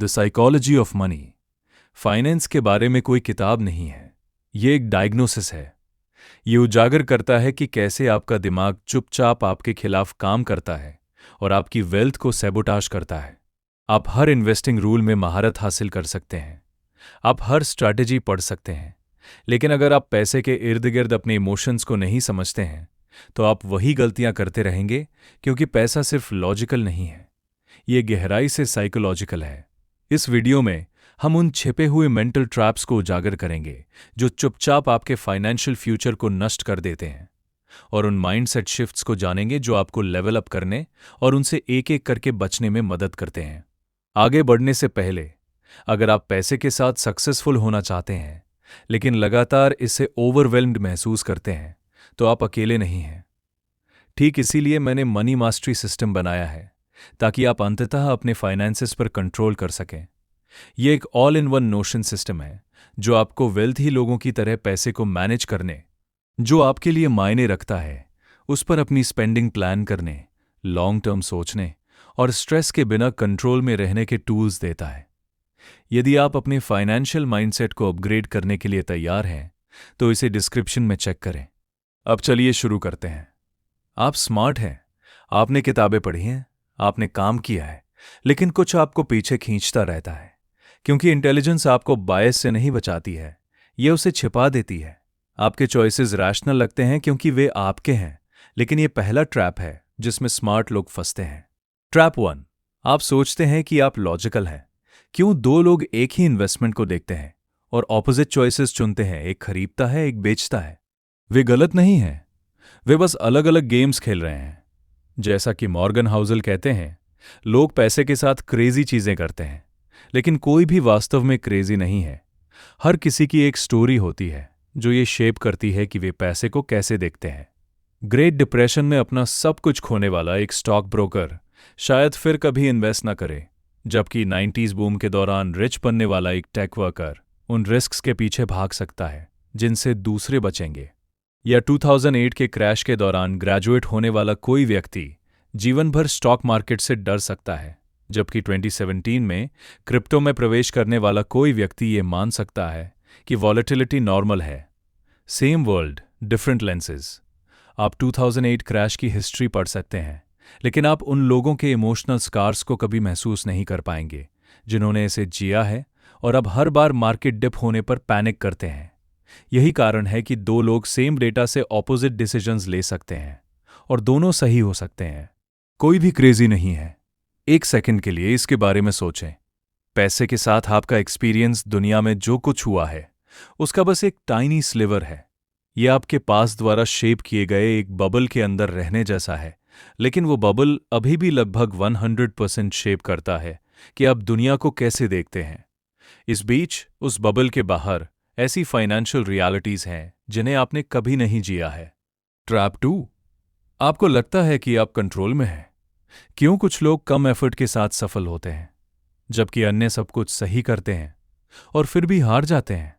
The psychology of money. Finance के बारे में कोई किताब नहीं है, ये एक डायग्नोसिस है। ये उजागर करता है कि कैसे आपका दिमाग चुपचाप आपके खिलाफ काम करता है और आपकी वेल्थ को सैबोटाज करता है। आप हर इन्वेस्टिंग रूल में महारत हासिल कर सकते हैं, आप हर स्ट्रैटेजी पढ़ सकते हैं, लेकिन अगर आप पैसे के इर्द गिर्द अपने इमोशंस को नहीं समझते हैं तो आप वही गलतियां करते रहेंगे, क्योंकि पैसा सिर्फ लॉजिकल नहीं है, ये गहराई से साइकोलॉजिकल है। इस वीडियो में हम उन छिपे हुए मेंटल ट्रैप्स को उजागर करेंगे जो चुपचाप आपके फाइनेंशियल फ्यूचर को नष्ट कर देते हैं, और उन माइंडसेट शिफ्ट्स को जानेंगे जो आपको लेवल अप करने और उनसे एक एक करके बचने में मदद करते हैं। आगे बढ़ने से पहले, अगर आप पैसे के साथ सक्सेसफुल होना चाहते हैं लेकिन लगातार इससे ओवरवेल्म्ड महसूस करते हैं, तो आप अकेले नहीं हैं। ठीक इसीलिए मैंने मनी मास्टरी सिस्टम बनाया है, ताकि आप अंततः अपने फाइनेंसेस पर कंट्रोल कर सकें। यह एक all in one notion system है जो आपको वेल्थी लोगों की तरह पैसे को मैनेज करने, जो आपके लिए मायने रखता है उस पर अपनी स्पेंडिंग प्लान करने, लॉन्ग टर्म सोचने और स्ट्रेस के बिना कंट्रोल में रहने के टूल्स देता है। यदि आप अपने फाइनेंशियल माइंडसेट को अपग्रेड करने के लिए तैयार हैं तो इसे डिस्क्रिप्शन में चेक करें। अब चलिए शुरू करते हैं। आप स्मार्ट हैं, आपने किताबें पढ़ी हैं, आपने काम किया है, लेकिन कुछ आपको पीछे खींचता रहता है, क्योंकि इंटेलिजेंस आपको बायस से नहीं बचाती है, ये उसे छिपा देती है। आपके चॉइसेस रैशनल लगते हैं क्योंकि वे आपके हैं, लेकिन ये पहला ट्रैप है जिसमें स्मार्ट लोग फंसते हैं। ट्रैप 1, आप सोचते हैं कि आप लॉजिकल हैं। क्यों दो लोग एक ही इन्वेस्टमेंट को देखते हैं और ऑपोजिट चॉइसेस चुनते हैं, एक खरीदता है, एक बेचता है? वे गलत नहीं हैं, वे बस अलग अलग गेम्स खेल रहे हैं। जैसा कि मॉर्गन हाउसल कहते हैं, लोग पैसे के साथ क्रेजी चीजें करते हैं, लेकिन कोई भी वास्तव में क्रेजी नहीं है। हर किसी की एक स्टोरी होती है जो ये शेप करती है कि वे पैसे को कैसे देखते हैं। ग्रेट डिप्रेशन में अपना सब कुछ खोने वाला एक स्टॉक ब्रोकर शायद फिर कभी इन्वेस्ट न करे, जबकि 90s बूम के दौरान रिच बनने वाला एक टेक वर्कर उन रिस्क्स के पीछे भाग सकता है जिनसे दूसरे बचेंगे। या 2008 के क्रैश के दौरान ग्रेजुएट होने वाला कोई व्यक्ति जीवन भर स्टॉक मार्केट से डर सकता है, जबकि 2017 में क्रिप्टो में प्रवेश करने वाला कोई व्यक्ति ये मान सकता है कि वॉलेटिलिटी नॉर्मल है। Same world, different lenses. आप 2008 क्रैश की हिस्ट्री पढ़ सकते हैं, लेकिन आप उन लोगों के इमोशनल स्कार्स को कभी महसूस नहीं कर पाएंगे जिन्होंने इसे जिया है और अब हर बार मार्केट डिप होने पर पैनिक करते हैं। यही कारण है कि दो लोग सेम डेटा से ऑपोजिट डिसीजंस ले सकते हैं और दोनों सही हो सकते हैं। कोई भी क्रेजी नहीं है। एक सेकंड के लिए इसके बारे में सोचें। पैसे के साथ आपका एक्सपीरियंस दुनिया में जो कुछ हुआ है उसका बस एक टाइनी स्लिवर है। यह आपके पास द्वारा शेप किए गए एक बबल के अंदर रहने जैसा है, लेकिन वो बबल अभी भी लगभग 100% शेप करता है कि आप दुनिया को कैसे देखते हैं। इस बीच उस बबल के बाहर ऐसी फाइनेंशियल रियलिटीज हैं जिन्हें आपने कभी नहीं जिया है। ट्रैप 2, आपको लगता है कि आप कंट्रोल में हैं। क्यों कुछ लोग कम एफर्ट के साथ सफल होते हैं जबकि अन्य सब कुछ सही करते हैं और फिर भी हार जाते हैं?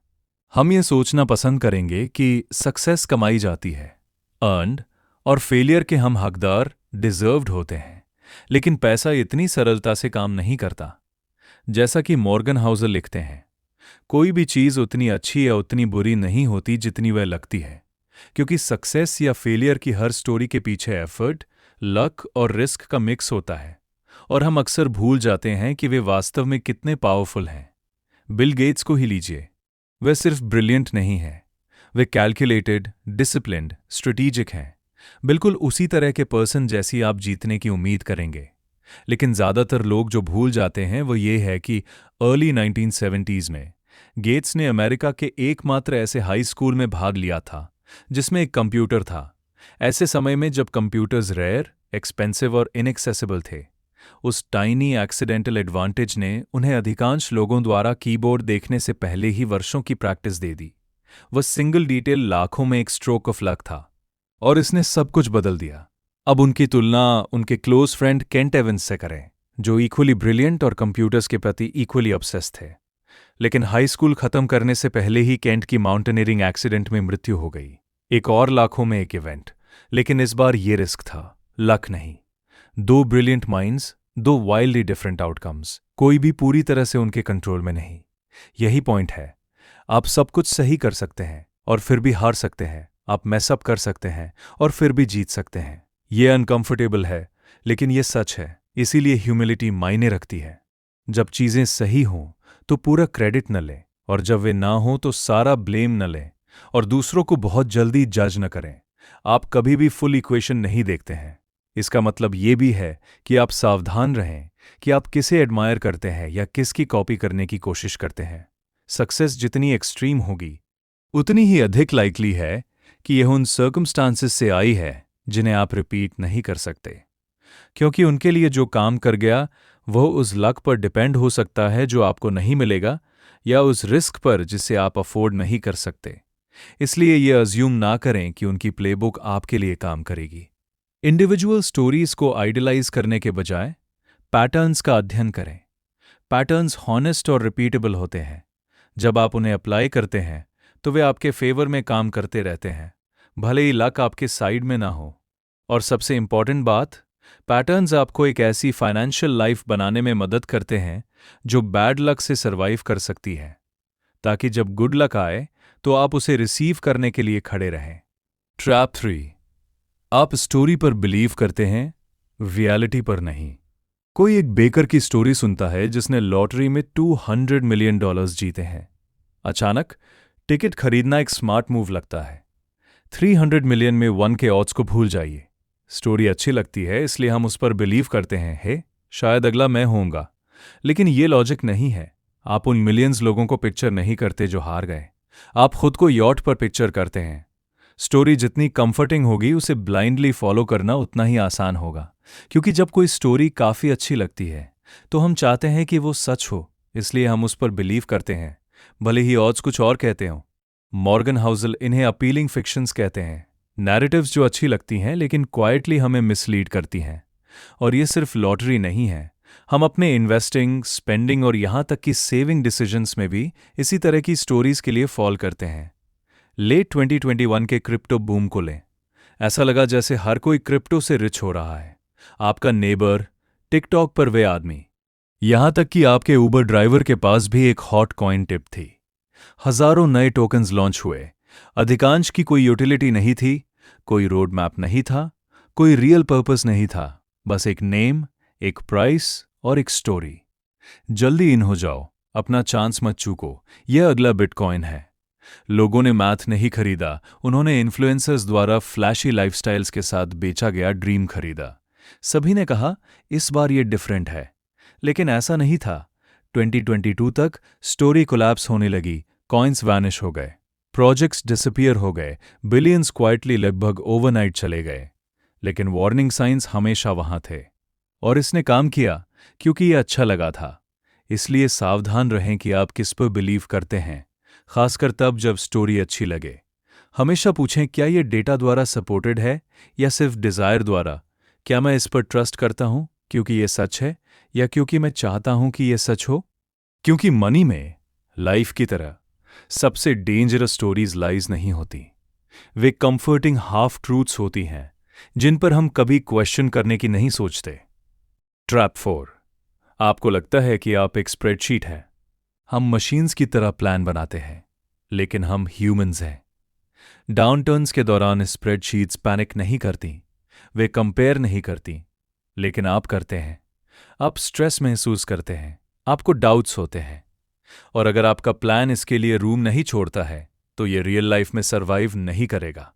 हम ये सोचना पसंद करेंगे कि सक्सेस कमाई जाती है, अर्न्ड, और फेलियर के हम हकदार, डिजर्व्ड होते हैं, लेकिन पैसा इतनी सरलता से काम नहीं करता। जैसा कि मॉर्गन हाउसल लिखते हैं, कोई भी चीज उतनी अच्छी या उतनी बुरी नहीं होती जितनी वह लगती है, क्योंकि सक्सेस या फेलियर की हर स्टोरी के पीछे एफर्ट, लक और रिस्क का मिक्स होता है, और हम अक्सर भूल जाते हैं कि वे वास्तव में कितने पावरफुल हैं। बिल गेट्स को ही लीजिए, वे सिर्फ ब्रिलियंट नहीं हैं, वे कैलकुलेटेड, डिसिप्लिन्ड, स्ट्रेटेजिक हैं, बिल्कुल उसी तरह के पर्सन जैसी आप जीतने की उम्मीद करेंगे। लेकिन ज्यादातर लोग जो भूल जाते हैं वो ये है कि अर्ली 1970s में गेट्स ने अमेरिका के एकमात्र ऐसे हाई स्कूल में भाग लिया था जिसमें एक कंप्यूटर था। ऐसे समय में जब कंप्यूटर्स रेयर, एक्सपेंसिव और इनएक्सेसिबल थे, उस टाइनी एक्सीडेंटल एडवांटेज ने उन्हें अधिकांश लोगों द्वारा कीबोर्ड देखने से पहले ही वर्षों की प्रैक्टिस दे दी। वह सिंगल डिटेल लाखों में एक स्ट्रोक ऑफ लक था, और इसने सब कुछ बदल दिया। अब उनकी तुलना उनके क्लोज फ्रेंड केंट एवंस से करें, जो इक्वली ब्रिलियंट और कंप्यूटर्स के प्रति इक्वली ऑब्सेस्ड थे। लेकिन हाई स्कूल खत्म करने से पहले ही केंट की माउंटेनियरिंग एक्सीडेंट में मृत्यु हो गई। एक और लाखों में एक इवेंट, लेकिन इस बार ये रिस्क था, लक नहीं। दो ब्रिलियंट माइंड्स, दो वाइल्डली डिफरेंट आउटकम्स, कोई भी पूरी तरह से उनके कंट्रोल में नहीं। यही पॉइंट है। आप सब कुछ सही कर सकते हैं और फिर भी हार सकते हैं। आप मैसअप कर सकते हैं और फिर भी जीत सकते हैं। ये अनकंफर्टेबल है, लेकिन ये सच है। इसीलिए ह्यूमिलिटी मायने रखती है। जब चीजें सही हों तो पूरा क्रेडिट न लें, और जब वे ना हों तो सारा ब्लेम न लें, और दूसरों को बहुत जल्दी जज न करें। आप कभी भी फुल इक्वेशन नहीं देखते हैं। इसका मतलब ये भी है कि आप सावधान रहें कि आप किसे एडमायर करते हैं या किसकी कॉपी करने की कोशिश करते हैं। सक्सेस जितनी एक्सट्रीम होगी, उतनी ही अधिक लाइकली है कि यह उन सर्कमस्टांसेस से आई है जिन्हें आप रिपीट नहीं कर सकते, क्योंकि उनके लिए जो काम कर गया वह उस लक पर डिपेंड हो सकता है जो आपको नहीं मिलेगा, या उस रिस्क पर जिसे आप अफोर्ड नहीं कर सकते। इसलिए यह अज्यूम ना करें कि उनकी प्लेबुक आपके लिए काम करेगी। इंडिविजुअल स्टोरीज को आइडलाइज करने के बजाय पैटर्न्स का अध्ययन करें। पैटर्न्स हॉनेस्ट और रिपीटेबल होते हैं। जब आप उन्हें अप्लाई करते हैं तो वे आपके फेवर में काम करते रहते हैं, भले ही लक आपके साइड में ना हो। और सबसे इंपॉर्टेंट बात, पैटर्न्स आपको एक ऐसी फाइनेंशियल लाइफ बनाने में मदद करते हैं जो बैड लक से सर्वाइव कर सकती है, ताकि जब गुड लक आए तो आप उसे रिसीव करने के लिए खड़े रहें। ट्रैप 3, आप स्टोरी पर बिलीव करते हैं, रियलिटी पर नहीं। कोई एक बेकर की स्टोरी सुनता है जिसने लॉटरी में $200 मिलियन जीते हैं। अचानक टिकट खरीदना एक स्मार्ट मूव लगता है। 300 मिलियन में 1 के ऑड्स को भूल जाइए। स्टोरी अच्छी लगती है इसलिए हम उस पर बिलीव करते हैं, शायद अगला मैं होऊंगा। लेकिन ये लॉजिक नहीं है। आप उन मिलियंस लोगों को पिक्चर नहीं करते जो हार गए। आप खुद को यॉट पर पिक्चर करते हैं। स्टोरी जितनी कंफर्टिंग होगी, उसे ब्लाइंडली फॉलो करना उतना ही आसान होगा, क्योंकि जब कोई स्टोरी काफी अच्छी लगती है तो हम चाहते हैं कि वो सच हो, इसलिए हम उस पर बिलीव करते हैं, भले ही ऑड्स कुछ और कहते हों। मॉर्गन हाउसल इन्हें अपीलिंग फिक्शंस कहते हैं, नैरेटिव्स जो अच्छी लगती हैं लेकिन क्वाइटली हमें मिसलीड करती हैं। और ये सिर्फ लॉटरी नहीं है, हम अपने इन्वेस्टिंग, स्पेंडिंग और यहाँ तक कि सेविंग डिसीजंस में भी इसी तरह की स्टोरीज के लिए फॉल करते हैं। लेट 2021 के क्रिप्टो बूम को लें। ऐसा लगा जैसे हर कोई क्रिप्टो से रिच हो रहा है। आपका नेबर, टिकटॉक पर वे आदमी, यहां तक कि आपके उबर ड्राइवर के पास भी एक हॉट कॉइन टिप थी। हजारों नए टोकन्स लॉन्च हुए। अधिकांश की कोई यूटिलिटी नहीं थी, कोई रोड मैप नहीं था, कोई रियल पर्पस नहीं था, बस एक नेम, एक प्राइस और एक स्टोरी। जल्दी इन हो जाओ, अपना चांस मत चूको, यह अगला बिटकॉइन है। लोगों ने मैथ नहीं खरीदा, उन्होंने इन्फ्लुएंसर्स द्वारा फ्लैशी लाइफस्टाइल्स के साथ बेचा गया ड्रीम खरीदा। सभी ने कहा इस बार ये डिफरेंट है, लेकिन ऐसा नहीं था। 2022 तक स्टोरी कोलैप्स होने लगी, कॉइन्स वैनिश हो गए, प्रोजेक्ट्स डिसअपीयर हो गए, बिलियंस क्वाइटली लगभग ओवरनाइट चले गए। लेकिन वार्निंग साइंस हमेशा वहां थे, और इसने काम किया क्योंकि ये अच्छा लगा था। इसलिए सावधान रहें कि आप किस पर बिलीव करते हैं, खासकर तब जब स्टोरी अच्छी लगे। हमेशा पूछें, क्या ये डेटा द्वारा सपोर्टेड है या सिर्फ डिजायर द्वारा? क्या मैं इस पर ट्रस्ट करता हूं क्योंकि ये सच है, या क्योंकि मैं चाहता हूं कि ये सच हो? क्योंकि मनी में, लाइफ की तरह, सबसे डेंजरस स्टोरीज लाइज नहीं होती। वे कंफर्टिंग हाफ ट्रूथ्स होती हैं जिन पर हम कभी क्वेश्चन करने की नहीं सोचते। ट्रैप 4, आपको लगता है कि आप एक स्प्रेडशीट है। हम मशीन्स की तरह प्लान बनाते हैं, लेकिन हम ह्यूमंस हैं। डाउनटर्न्स के दौरान स्प्रेडशीट्स पैनिक नहीं करती, वे कंपेयर नहीं करती, लेकिन आप करते हैं। आप स्ट्रेस महसूस करते हैं, आपको डाउट्स होते हैं, और अगर आपका प्लान इसके लिए रूम नहीं छोड़ता है तो ये रियल लाइफ में सर्वाइव नहीं करेगा।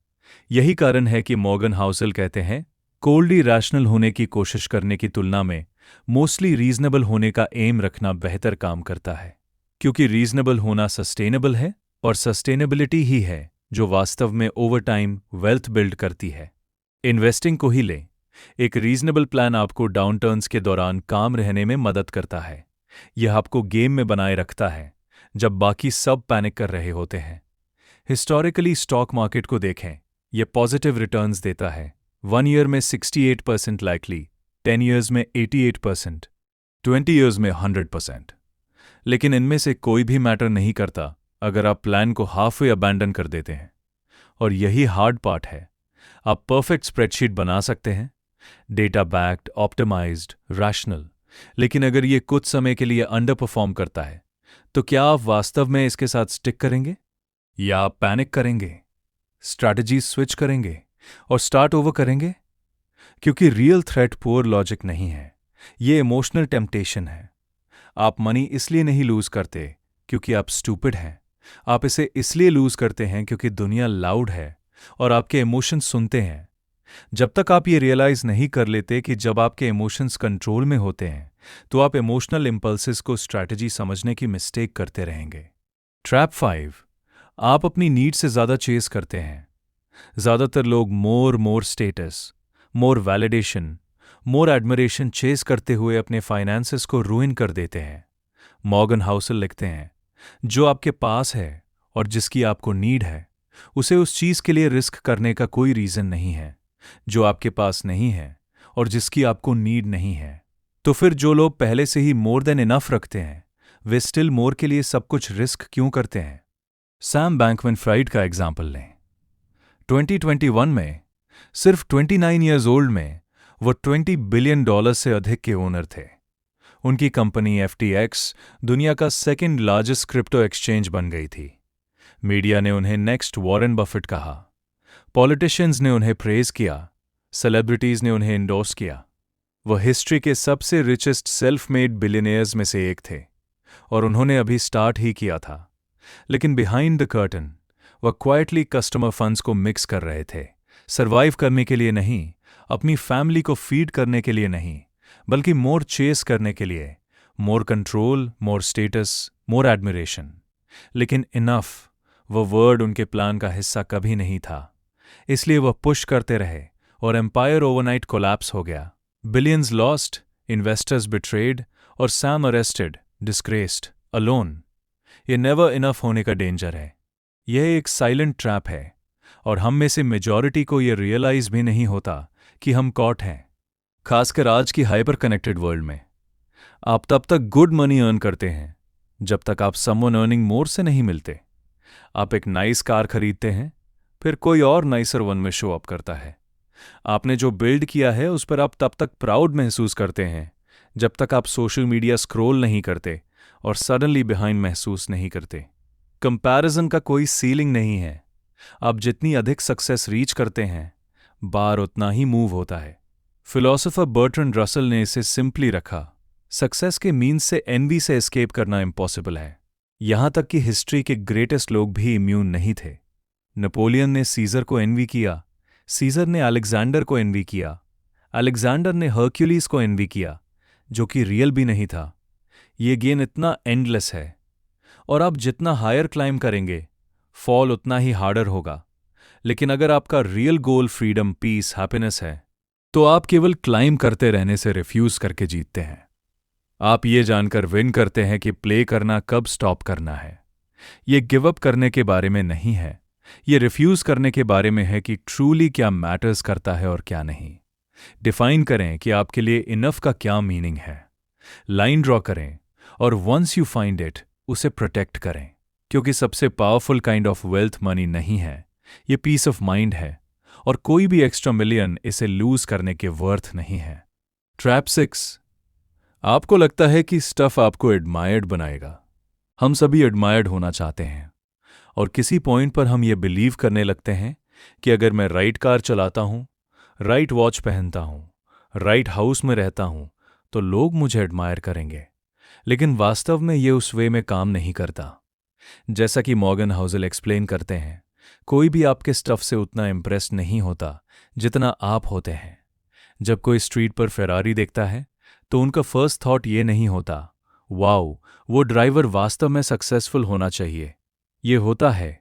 यही कारण है कि मॉर्गन हाउसल कहते हैं, कोल्डली रैशनल होने की कोशिश करने की तुलना में मोस्टली रीजनेबल होने का एम रखना बेहतर काम करता है, क्योंकि रीजनेबल होना सस्टेनेबल है, और सस्टेनेबिलिटी ही है जो वास्तव में ओवर टाइम वेल्थ बिल्ड करती है। इन्वेस्टिंग को ही लें। एक रीजनेबल प्लान आपको डाउनटर्न्स के दौरान काम रहने में मदद करता है। यह आपको गेम में बनाए रखता है जब बाकी सब पैनिक कर रहे होते हैं। हिस्टोरिकली स्टॉक मार्केट को देखें, यह पॉजिटिव रिटर्न्स देता है। 1 ईयर में 68% लाइकली, 10 ईयर्स में 88%, 20 ईयर्स में 100%। लेकिन इनमें से कोई भी मैटर नहीं करता अगर आप प्लान को हाफ वे अबैंडन कर देते हैं। और यही हार्ड पार्ट है। आप परफेक्ट स्प्रेडशीट बना सकते हैं, डेटा बैक्ड, ऑप्टिमाइज्ड, रैशनल। लेकिन अगर ये कुछ समय के लिए अंडर परफॉर्म करता है, तो क्या आप वास्तव में इसके साथ स्टिक करेंगे, या आप पैनिक करेंगे, स्ट्रैटेजी स्विच करेंगे और स्टार्ट ओवर करेंगे? क्योंकि रियल थ्रेट पुअर लॉजिक नहीं है, ये इमोशनल टेम्पटेशन है। आप मनी इसलिए नहीं लूज करते क्योंकि आप स्टूपिड हैं, आप इसे इसलिए लूज करते हैं क्योंकि दुनिया लाउड है और आपके इमोशंस सुनते हैं। जब तक आप ये रियलाइज नहीं कर लेते कि जब आपके इमोशंस कंट्रोल में होते हैं, तो आप इमोशनल इंपल्सेस को स्ट्रैटेजी समझने की मिस्टेक करते रहेंगे। ट्रैप 5, आप अपनी नीड से ज़्यादा चेस करते हैं। ज़्यादातर लोग मोर स्टेटस, मोर वैलिडेशन, मोर एडमिरेशन चेस करते हुए अपने फाइनेंसेस को रूइन कर देते हैं। मॉर्गन हाउसल लिखते हैं, जो आपके पास है और जिसकी आपको नीड है, उसे उस चीज़ के लिए रिस्क करने का कोई रीज़न नहीं है जो आपके पास नहीं है और जिसकी आपको नीड नहीं है। तो फिर जो लोग पहले से ही मोर देन इनफ रखते हैं, वे स्टिल मोर के लिए सब कुछ रिस्क क्यों करते हैं? सैम बैंकमैन-फ्राइड का एग्जाम्पल लें। 2021 में सिर्फ 29 ईयर्स ओल्ड में वो $20 बिलियन से अधिक के ओनर थे। उनकी कंपनी FTX दुनिया का सेकंड लार्जेस्ट क्रिप्टो एक्सचेंज बन गई थी। मीडिया ने उन्हें नेक्स्ट वॉरेन बफेट कहा, पॉलिटिशियंस ने उन्हें प्रेज किया, सेलिब्रिटीज ने उन्हें इंडोर्स किया। वह हिस्ट्री के सबसे रिचेस्ट सेल्फ मेड बिलियनियर्स में से एक थे और उन्होंने अभी स्टार्ट ही किया था। लेकिन बिहाइंड द कर्टन वह क्वाइटली कस्टमर फंड्स को मिक्स कर रहे थे, सर्वाइव करने के लिए नहीं, अपनी फैमिली को फीड करने के लिए नहीं, बल्कि मोर चेस करने के लिए, मोर कंट्रोल, मोर स्टेटस, मोर एडमिरेशन। लेकिन इनफ, वह वर्ड उनके प्लान का हिस्सा कभी नहीं था, इसलिए वह पुश करते रहे और एम्पायर ओवरनाइट कोलैप्स हो गया। बिलियंस लॉस्ट, इन्वेस्टर्स बिट्रेड और सैम अरेस्टेड, डिस्ग्रेस्ड, अलोन। ये नेवर इनफ होने का डेंजर है। यह एक साइलेंट ट्रैप है और हम में से मेजॉरिटी को यह रियलाइज भी नहीं होता कि हम कॉट हैं। खासकर आज की हाइपर कनेक्टेड वर्ल्ड में आप तब तक गुड मनी अर्न करते हैं जब तक आप समवन अर्निंग मोर से नहीं मिलते। आप एक नाइस कार खरीदते हैं, फिर कोई और नाइसर वन में शो अप करता है। आपने जो बिल्ड किया है उस पर आप तब तक प्राउड महसूस करते हैं जब तक आप सोशल मीडिया स्क्रॉल नहीं करते और सडनली बिहाइंड महसूस नहीं करते। कंपैरिजन का कोई सीलिंग नहीं है। आप जितनी अधिक सक्सेस रीच करते हैं, बार उतना ही मूव होता है। फिलोसोफर बर्ट्रैंड रसल ने इसे सिंपली रखा, सक्सेस के मीन्स से एनवी से एस्केप करना इम्पॉसिबल है। यहां तक कि हिस्ट्री के ग्रेटेस्ट लोग भी इम्यून नहीं थे। नेपोलियन ने सीजर को एनवी किया, सीजर ने अलेक्जेंडर को एनवी किया, अलेक्जेंडर ने हर्क्यूलिस को एनवी किया, जो कि रियल भी नहीं था। ये गेन इतना एंडलेस है और आप जितना हायर क्लाइम करेंगे, फॉल उतना ही हार्डर होगा। लेकिन अगर आपका real goal freedom, peace, happiness है, तो आप केवल क्लाइम करते रहने से रिफ्यूज करके जीतते हैं। आप ये जानकर विन करते हैं कि प्ले करना कब स्टॉप करना है। ये गिव अप करने के बारे में नहीं है, ये रिफ्यूज करने के बारे में है कि ट्रूली क्या मैटर्स करता है और क्या नहीं। डिफाइन करें कि आपके लिए इनफ का क्या मीनिंग है, लाइन ड्रॉ करें और वंस यू फाइंड इट उसे प्रोटेक्ट करें। क्योंकि सबसे powerful kind of wealth money नहीं है, ये पीस ऑफ माइंड है और कोई भी एक्स्ट्रा मिलियन इसे लूज करने के वर्थ नहीं है। ट्रैप 6, आपको लगता है कि स्टफ आपको एडमायर्ड बनाएगा। हम सभी एडमायर्ड होना चाहते हैं और किसी पॉइंट पर हम ये बिलीव करने लगते हैं कि अगर मैं राइट कार चलाता हूं, राइट वॉच पहनता हूं, राइट हाउस में रहता हूं, तो लोग मुझे एडमायर करेंगे। लेकिन वास्तव में ये उस वे में काम नहीं करता। जैसा कि मॉर्गन हाउसल एक्सप्लेन करते हैं, कोई भी आपके स्टफ से उतना इम्प्रेस्ड नहीं होता जितना आप होते हैं। जब कोई स्ट्रीट पर फेरारी देखता है तो उनका फर्स्ट थॉट ये नहीं होता, वाओ वो ड्राइवर वास्तव में सक्सेसफुल होना चाहिए। ये होता है,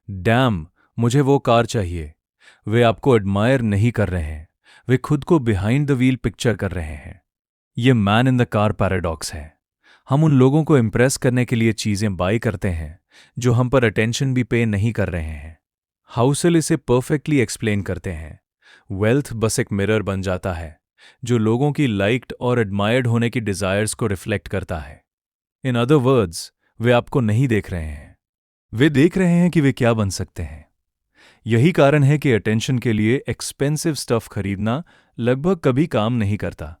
डैम मुझे वो कार चाहिए। वे आपको एडमायर नहीं कर रहे हैं, वे खुद को बिहाइंड द व्हील पिक्चर कर रहे हैं। ये man in the car paradox है। हम उन लोगों को इम्प्रेस करने के लिए चीजें बाय करते हैं जो हम पर अटेंशन भी पे नहीं कर रहे हैं। हाउसल इसे परफेक्टली एक्सप्लेन करते हैं, वेल्थ बस एक मिरर बन जाता है जो लोगों की लाइक्ड और एडमायर्ड होने की डिजायर्स को रिफ्लेक्ट करता है। इन अदर वर्ड्स, वे आपको नहीं देख रहे हैं, वे देख रहे हैं कि वे क्या बन सकते हैं। यही कारण है कि अटेंशन के लिए एक्सपेंसिव स्टफ खरीदना लगभग कभी काम नहीं करता।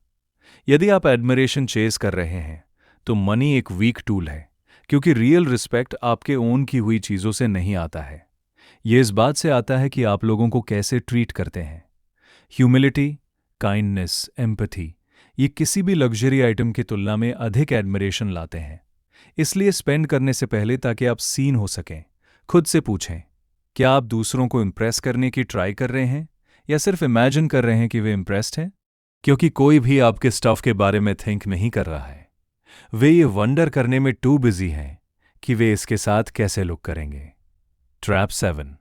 यदि आप एडमिरेशन चेस कर रहे हैं तो मनी एक वीक टूल है, क्योंकि रियल रिस्पेक्ट आपके ओन की हुई चीज़ों से नहीं आता है। ये इस बात से आता है कि आप लोगों को कैसे ट्रीट करते हैं। ह्यूमिलिटी, काइंडनेस, एम्पैथी, ये किसी भी लग्जरी आइटम की तुलना में अधिक एडमिरेशन लाते हैं। इसलिए स्पेंड करने से पहले, ताकि आप सीन हो सकें, खुद से पूछें, क्या आप दूसरों को इम्प्रेस करने की ट्राई कर रहे हैं या सिर्फ इमेजिन कर रहे हैं कि वे इम्प्रेस्ड हैं? क्योंकि कोई भी आपके स्टफ के बारे में थिंक नहीं कर रहा है। वे ये वंडर करने में टू बिजी हैं कि वे इसके साथ कैसे लुक करेंगे। ट्रैप 7।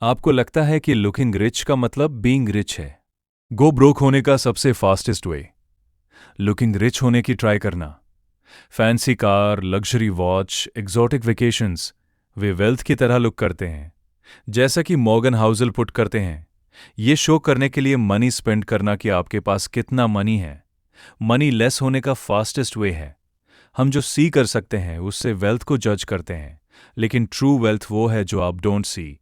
आपको लगता है कि लुकिंग रिच का मतलब बीइंग रिच है। गो ब्रोक होने का सबसे फास्टेस्ट वे, लुकिंग रिच होने की ट्राई करना। Fancy car, luxury watch, exotic vacations, वे वेल्थ की तरह लुक करते हैं। जैसा कि मॉर्गन हाउसल पुट करते हैं, ये शो करने के लिए मनी स्पेंड करना कि आपके पास कितना मनी है, मनी लेस होने का फास्टेस्ट वे है। हम जो सी कर सकते हैं उससे वेल्थ को जज करते हैं, लेकिन ट्रू वेल्थ वो है जो आप डोंट सी।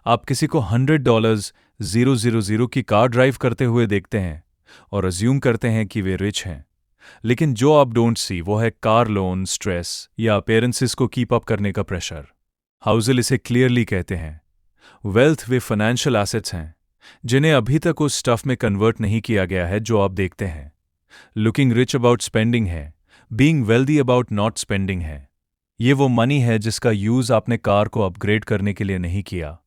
आप किसी को $100,000 की कार ड्राइव करते हुए देखते हैं और अज्यूम करते हैं कि वे रिच हैं, लेकिन जो आप डोंट सी वो है कार लोन, स्ट्रेस या अपीयरेंसेस को कीप अप करने का प्रेशर। हाउसल इसे क्लियरली कहते हैं, वेल्थ वे फाइनेंशियल एसेट्स हैं जिन्हें अभी तक उस स्टफ में कन्वर्ट नहीं किया गया है जो आप देखते हैं। लुकिंग रिच अबाउट स्पेंडिंग है, being wealthy about not spending है। ये वो मनी है जिसका यूज आपने कार को अपग्रेड करने के लिए नहीं किया,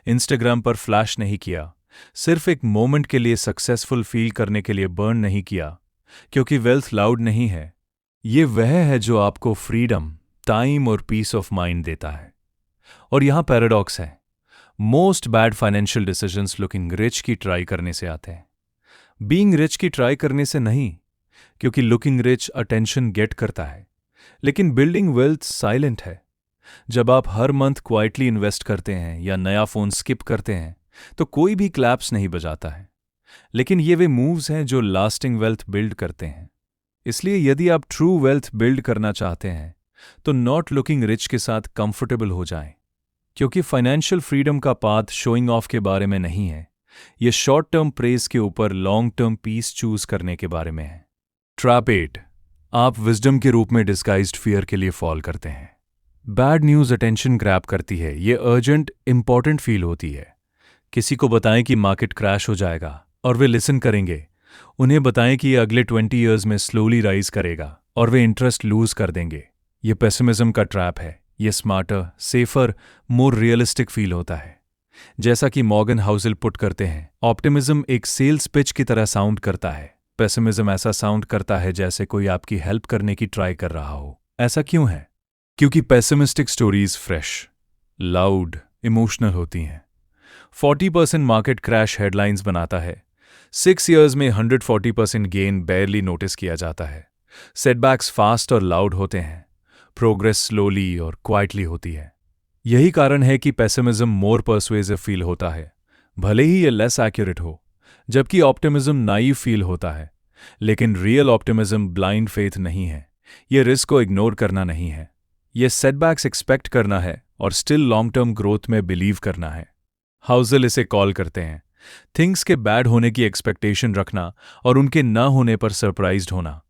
इंस्टाग्राम पर फ्लैश नहीं किया, सिर्फ एक मोमेंट के लिए सक्सेसफुल फील करने के लिए बर्न नहीं किया, क्योंकि वेल्थ लाउड नहीं है। ये वह है जो आपको फ्रीडम, टाइम और पीस ऑफ माइंड देता है। और यहां पैराडॉक्स है, most bad financial decisions looking rich की ट्राई करने से आते हैं, बीइंग रिच की ट्राई करने से नहीं, क्योंकि लुकिंग रिच अटेंशन गेट करता है, लेकिन बिल्डिंग वेल्थ साइलेंट है। जब आप हर मंथ क्वाइटली इन्वेस्ट करते हैं या नया फोन स्किप करते हैं तो कोई भी क्लैप्स नहीं बजाता है, लेकिन ये वे मूव्स हैं जो लास्टिंग वेल्थ बिल्ड करते हैं। इसलिए यदि आप ट्रू वेल्थ बिल्ड करना चाहते हैं तो नॉट लुकिंग रिच के साथ कंफर्टेबल हो जाएं, क्योंकि फाइनेंशियल फ्रीडम का पाथ शोइंग ऑफ के बारे में नहीं है, ये शॉर्ट टर्म प्रेज के ऊपर लॉन्ग टर्म पीस चूज करने के बारे में है। ट्रैप 8। आप विजडम के रूप में डिस्गाइज्ड फियर के लिए फॉल करते हैं। बैड न्यूज़ अटेंशन ग्रैब करती है, ये अर्जेंट, इंपॉर्टेंट फील होती है। किसी को बताएं कि मार्केट क्रैश हो जाएगा और वे लिसन करेंगे। उन्हें बताएं कि ये अगले 20 ईयर्स में स्लोली राइज करेगा और वे इंटरेस्ट लूज कर देंगे। ये पेसिमिज्म का ट्रैप है। ये smarter, safer, more realistic feel होता है। जैसा कि मॉर्गन हाउसल पुट करते हैं, ऑप्टिमिज्म एक सेल्स पिच की तरह साउंड करता है, पेसिमिज्म ऐसा साउंड करता है जैसे कोई आपकी हेल्प करने की ट्राई कर रहा हो। ऐसा क्यों है? क्योंकि pessimistic stories fresh, loud, emotional होती हैं। 40% मार्केट क्रैश हेडलाइंस बनाता है, 6 ईयर्स में 140% गेन बेयरली नोटिस किया जाता है। सेटबैक्स फास्ट और लाउड होते हैं, प्रोग्रेस स्लोली और क्वाइटली होती है। यही कारण है कि पेसिमिज्म मोर पर्सुएसिव फील होता है, भले ही ये लेस एक्यूरेट हो, जबकि ऑप्टिमिज्म नाइव फील होता है। लेकिन रियल ऑप्टिमिज्म ब्लाइंड फेथ नहीं है, ये रिस्क को इग्नोर करना नहीं है, ये सेटबैक्स एक्सपेक्ट करना है और स्टिल लॉन्ग टर्म ग्रोथ में बिलीव करना है। हाउसल इसे कॉल करते हैं थिंग्स के बैड होने की एक्सपेक्टेशन रखना और उनके ना होने पर सरप्राइज्ड होना।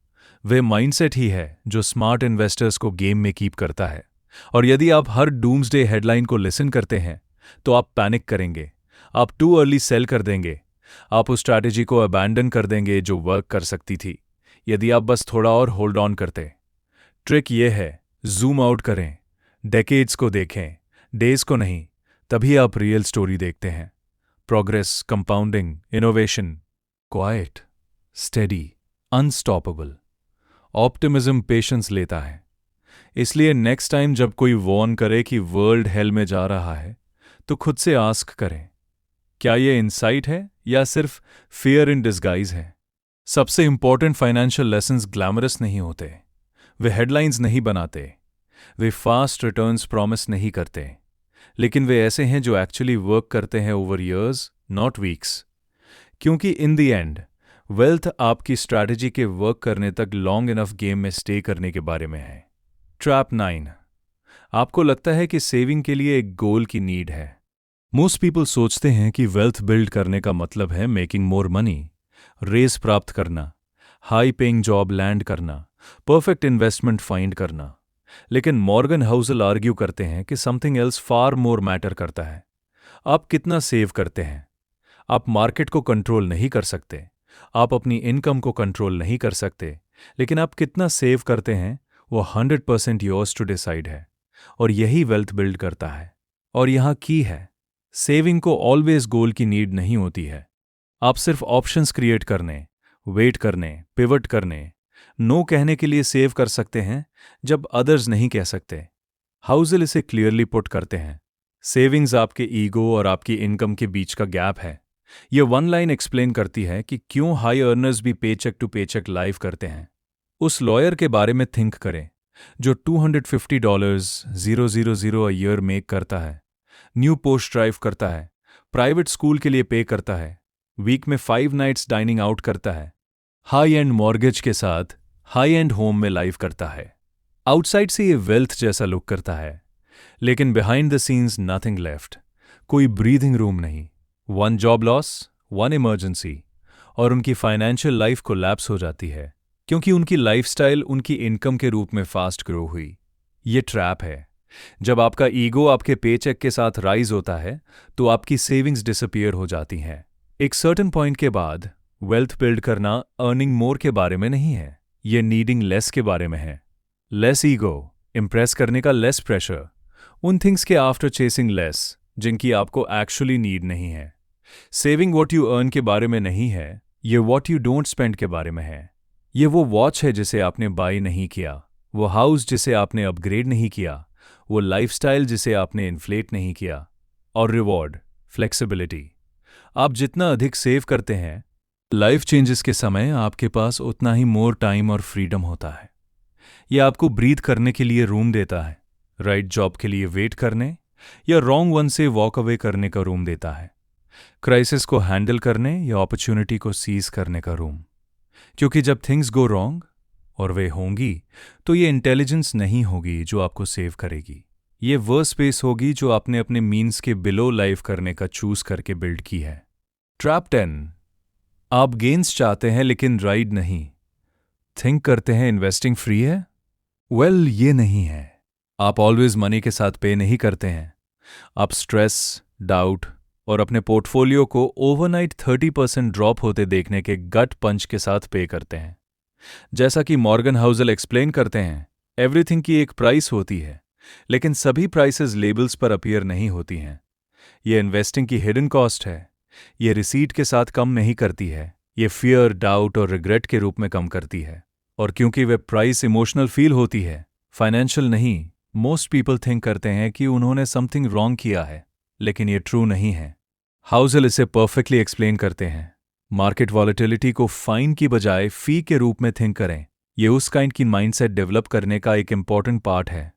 वे माइंडसेट ही है जो स्मार्ट इन्वेस्टर्स को गेम में कीप करता है। और यदि आप हर डूम्सडे हेडलाइन को लिसन करते हैं तो आप पैनिक करेंगे, आप टू अर्ली सेल कर देंगे, आप उस स्ट्रैटेजी को अबैंडन कर देंगे जो वर्क कर सकती थी यदि आप बस थोड़ा और होल्ड ऑन करते। ट्रिक ये है, जूम आउट करें, डेकेड्स को देखें, डेज को नहीं, तभी आप रियल स्टोरी देखते हैं। Progress, compounding, innovation, quite, steady, unstoppable. Optimism patience लेता है। इसलिए नेक्स्ट टाइम जब कोई वॉर्न करे कि वर्ल्ड हेल में जा रहा है तो खुद से आस्क करें, क्या ये इनसाइट है या सिर्फ फियर इन डिस्गाइज है? सबसे इंपॉर्टेंट फाइनेंशियल लेसन्स ग्लैमरस नहीं होते, वे हेडलाइंस नहीं बनाते, वे फास्ट रिटर्न्स प्रॉमिस नहीं करते, लेकिन वे ऐसे हैं जो एक्चुअली वर्क करते हैं ओवर ईयर्स, नॉट वीक्स। क्योंकि इन द एंड वेल्थ आपकी स्ट्रैटेजी के वर्क करने तक लॉन्ग इनफ गेम में स्टे करने के बारे में है। ट्रैप 9। आपको लगता है कि सेविंग के लिए एक गोल की नीड है। मोस्ट पीपल सोचते हैं कि वेल्थ बिल्ड करने का मतलब है मेकिंग मोर मनी, रेस प्राप्त करना, हाई पेइंग जॉब लैंड करना, परफेक्ट इन्वेस्टमेंट फाइंड करना। लेकिन मॉर्गन हाउसल आर्ग्यू करते हैं कि समथिंग एल्स फार मोर मैटर करता है। आप कितना सेव करते हैं? आप मार्केट को कंट्रोल नहीं कर सकते, आप अपनी इनकम को कंट्रोल नहीं कर सकते, लेकिन आप कितना सेव करते हैं वो 100% योर्स टू डिसाइड है। और यही वेल्थ बिल्ड करता है। और यहाँ की है, सेविंग को ऑलवेज गोल की नीड नहीं होती है। आप सिर्फ ऑप्शंस क्रिएट करने, वेट करने, पिवट करने, नो कहने के लिए सेव कर सकते हैं जब अदर्स नहीं कह सकते। हाउसल इसे क्लियरली पुट करते हैं, सेविंग्स आपके ईगो और आपकी इनकम के बीच का गैप है। ये वन लाइन एक्सप्लेन करती है कि क्यों हाई अर्नर्स भी पेचेक टू पेचेक लाइव करते हैं। उस लॉयर के बारे में थिंक करें जो $250,000 अ ईयर मेक करता है, न्यू पोस्ट ड्राइव करता है, प्राइवेट स्कूल के लिए पे करता है, वीक में 5 नाइट्स डाइनिंग आउट करता है, हाई एंड मॉर्गेज के साथ हाई एंड होम में लाइव करता है। आउटसाइड से ये वेल्थ जैसा लुक करता है, लेकिन behind the scenes nothing left. कोई ब्रीदिंग रूम नहीं, one job loss, one emergency, और उनकी फाइनेंशियल लाइफ कोलैप्स हो जाती है क्योंकि उनकी लाइफस्टाइल उनकी इनकम के रूप में फास्ट ग्रो हुई। ये ट्रैप है। जब आपका ईगो आपके पेचेक के साथ राइज होता है तो आपकी सेविंग्स डिसअपीयर हो जाती हैं। एक सर्टेन पॉइंट के बाद वेल्थ बिल्ड करना अर्निंग मोर के बारे में नहीं है, ये नीडिंग लेस के बारे में है। लेस ईगो, इम्प्रेस करने का लेस प्रेशर, उन थिंग्स के आफ्टर चेसिंग लेस जिनकी आपको एक्चुअली नीड नहीं है। सेविंग वॉट यू अर्न के बारे में नहीं है, ये वॉट यू डोंट स्पेंड के बारे में है। ये वो वॉच है जिसे आपने बाय नहीं किया, वो हाउस जिसे आपने अपग्रेड नहीं किया, वो लाइफस्टाइल जिसे आपने इन्फ्लेट नहीं किया। और रिवॉर्ड, फ्लेक्सिबिलिटी। आप जितना अधिक सेव करते हैं, लाइफ चेंजेस के समय आपके पास उतना ही मोर टाइम और फ्रीडम होता है। ये आपको ब्रीथ करने के लिए रूम देता है, राइट जॉब के लिए वेट करने या रॉन्ग वन से वॉक अवे करने का रूम देता है, क्राइसिस को हैंडल करने या अपॉर्चुनिटी को सीज करने का रूम। क्योंकि जब थिंग्स गो रॉन्ग, और वे होंगी, तो ये इंटेलिजेंस नहीं होगी जो आपको सेव करेगी। ये वो स्पेस होगी जो आपने अपने मीन्स के बिलो लाइफ करने का चूज करके बिल्ड की है। ट्रैप 10। आप गेन्स चाहते हैं लेकिन राइड नहीं। थिंक करते हैं इन्वेस्टिंग फ्री है? वेल, ये नहीं है। आप ऑलवेज मनी के साथ पे नहीं करते हैं। आप स्ट्रेस, डाउट और अपने पोर्टफोलियो को ओवरनाइट 30% ड्रॉप होते देखने के गट पंच के साथ पे करते हैं। जैसा कि मॉर्गन हाउसल एक्सप्लेन करते हैं, एवरीथिंग की एक प्राइस होती है, लेकिन सभी प्राइसेस लेबल्स पर अपीयर नहीं होती हैं। ये इन्वेस्टिंग की हिडन कॉस्ट है। ये रिसीट के साथ कम नहीं करती है, ये फियर, डाउट और रिग्रेट के रूप में कम करती है। और क्योंकि वे प्राइस इमोशनल फील होती है, फाइनेंशियल नहीं, मोस्ट पीपल थिंक करते हैं कि उन्होंने समथिंग रॉन्ग किया है, लेकिन ये ट्रू नहीं है। हाउसल इसे परफेक्टली एक्सप्लेन करते हैं। मार्केट वॉलेटिलिटी को फाइन की बजाय फी के रूप में थिंक करें। ये उस काइंड की माइंडसेट डेवलप करने का एक इंपॉर्टेंट पार्ट है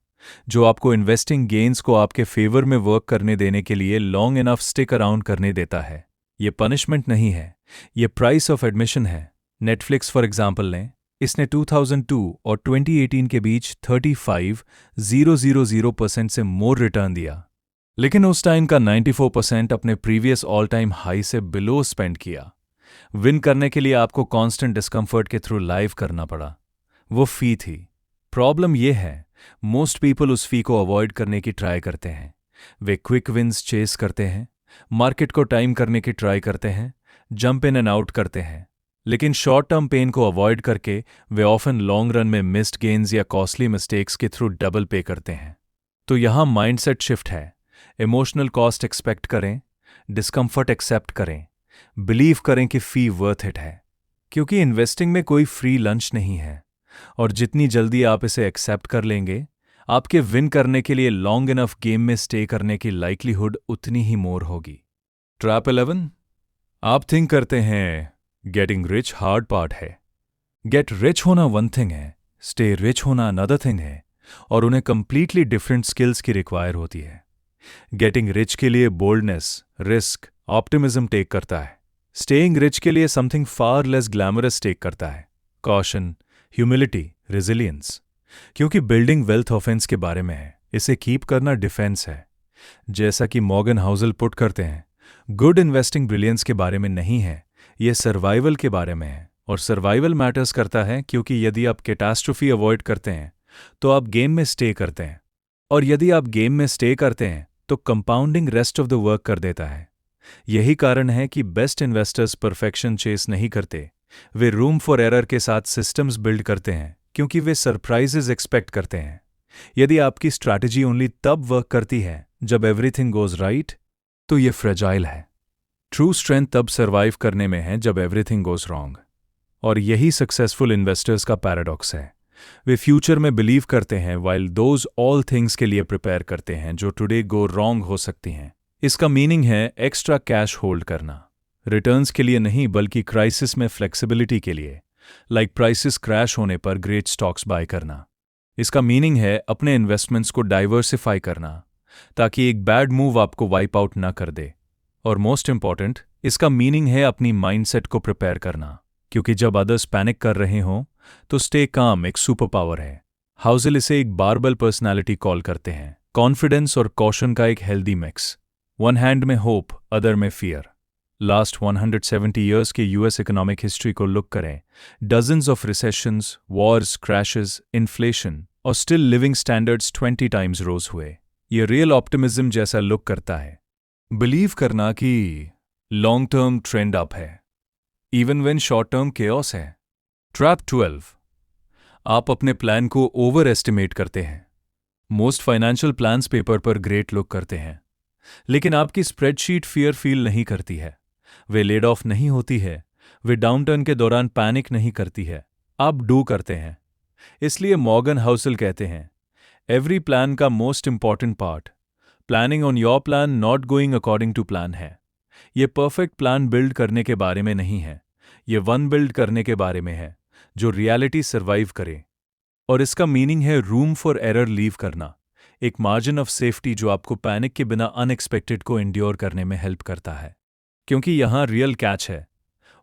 जो आपको इन्वेस्टिंग गेन्स को आपके फेवर में वर्क करने देने के लिए लॉन्ग इनफ स्टिक अराउंड करने देता है। ये पनिशमेंट नहीं है, ये प्राइस ऑफ एडमिशन है। नेटफ्लिक्स फॉर एग्जाम्पल लें, इसने 2002 और 2018 के बीच 35,000% से मोर रिटर्न दिया, लेकिन उस टाइम का 94% अपने प्रीवियस ऑल टाइम हाई से बिलो स्पेंड किया। विन करने के लिए आपको कांस्टेंट डिस्कम्फर्ट के थ्रू लाइव करना पड़ा। वो फी थी। प्रॉब्लम ये है, मोस्ट पीपल उस फी को अवॉइड करने की ट्राई करते हैं। वे क्विक विन्स चेस करते हैं, मार्केट को टाइम करने की ट्राई करते हैं, जंप इन एंड आउट करते हैं, लेकिन शॉर्ट टर्म पेन को अवॉइड करके वे ऑफन लॉन्ग रन में मिस्ड गेन्स या कॉस्टली मिस्टेक्स के थ्रू डबल पे करते हैं। तो यहाँ माइंडसेट शिफ्ट है। इमोशनल कॉस्ट एक्सपेक्ट करें, डिस्कम्फर्ट एक्सेप्ट करें, बिलीव करें कि फी वर्थ इट है, क्योंकि इन्वेस्टिंग में कोई फ्री लंच नहीं है। और जितनी जल्दी आप इसे एक्सेप्ट कर लेंगे, आपके विन करने के लिए लॉन्ग इनफ गेम में स्टे करने की लाइक्लीहुड उतनी ही मोर होगी। ट्रैप 11। आप थिंक करते हैं गेटिंग रिच हार्ड पार्ट है। गेट रिच होना वन थिंग है, स्टे रिच होना अनदर थिंग है, और उन्हें कंप्लीटली डिफरेंट स्किल्स की रिक्वायर होती है। गेटिंग रिच के लिए बोल्डनेस, रिस्क, ऑप्टिमिज्म टेक करता है। स्टेइंग रिच के लिए something far less glamorous take करता है, कॉशन, ह्यूमिलिटी, रेजिलियंस। क्योंकि बिल्डिंग वेल्थ ऑफेंस के बारे में है, इसे कीप करना डिफेंस है। जैसा कि मॉर्गन हाउसल पुट करते हैं, गुड इन्वेस्टिंग ब्रिलियंस के बारे में नहीं है, ये सर्वाइवल के बारे में है, और सर्वाइवल मैटर्स करता है क्योंकि यदि आप कैटास्ट्रोफी अवॉइड करते हैं तो आप गेम में स्टे करते हैं, और यदि आप गेम में स्टे करते हैं तो compounding rest of the work कर देता है। यही कारण है कि बेस्ट इन्वेस्टर्स परफेक्शन चेस नहीं करते, वे रूम फॉर एरर के साथ सिस्टम्स बिल्ड करते हैं क्योंकि वे सरप्राइजेज एक्सपेक्ट करते हैं। यदि आपकी स्ट्रैटेजी ओनली तब वर्क करती है जब एवरीथिंग गोज राइट, तो ये फ्रेजाइल है। ट्रू स्ट्रेंथ तब सर्वाइव करने में है जब एवरीथिंग गोज रॉन्ग, और यही सक्सेसफुल इन्वेस्टर्स का पैराडॉक्स है। वे फ्यूचर में बिलीव करते हैं वाइल दोज ऑल थिंग्स के लिए प्रिपेयर करते हैं जो टुडे गो रॉन्ग हो सकती हैं। इसका मीनिंग है एक्स्ट्रा कैश होल्ड करना, रिटर्न्स के लिए नहीं बल्कि क्राइसिस में फ्लेक्सिबिलिटी के लिए, लाइक प्राइसेस क्रैश होने पर ग्रेट स्टॉक्स बाय करना। इसका मीनिंग है अपने इन्वेस्टमेंट्स को डाइवर्सिफाई करना ताकि एक बैड मूव आपको वाइप आउट ना कर दे। और मोस्ट इंपॉर्टेंट, इसका मीनिंग है अपनी माइंडसेट को प्रिपेयर करना, क्योंकि जब अदर्स पैनिक कर रहे हों तो स्टे काम एक सुपर पावर है। हाउसेल इसे एक बारबल पर्सनालिटी कॉल करते हैं, कॉन्फिडेंस और कॉशन का एक हेल्दी मिक्स। वन हैंड में होप, अदर में फियर। लास्ट 170 ईयर्स के यूएस इकोनॉमिक हिस्ट्री को लुक करें, dozens of recessions, Wars, crashes, inflation, और स्टिल लिविंग स्टैंडर्ड्स 20 टाइम्स रोज हुए। ये रियल ऑप्टिमिज्म जैसा लुक करता है, बिलीव करना कि लॉन्ग टर्म ट्रेंड अप है even when short term chaos है। ट्रैप 12, आप अपने प्लान को ओवर एस्टिमेट करते हैं। मोस्ट फाइनेंशियल प्लान्स पेपर पर ग्रेट लुक करते हैं, लेकिन आपकी स्प्रेडशीट फियर फील नहीं करती है। वे लेड ऑफ नहीं होती है, वे डाउनटर्न के दौरान पैनिक नहीं करती है, आप डू करते हैं। इसलिए मॉर्गन हाउसेल कहते हैं, एवरी प्लान का most important part planning on your plan not going according to plan है। ये परफेक्ट प्लान बिल्ड करने के बारे में नहीं है, ये वन बिल्ड करने के बारे में है जो रियलिटी सर्वाइव करे। और इसका मीनिंग है रूम फॉर एरर लीव करना, एक मार्जिन ऑफ सेफ्टी जो आपको पैनिक के बिना अनएक्सपेक्टेड को एंड्योर करने में हेल्प करता है। क्योंकि यहां रियल कैच है,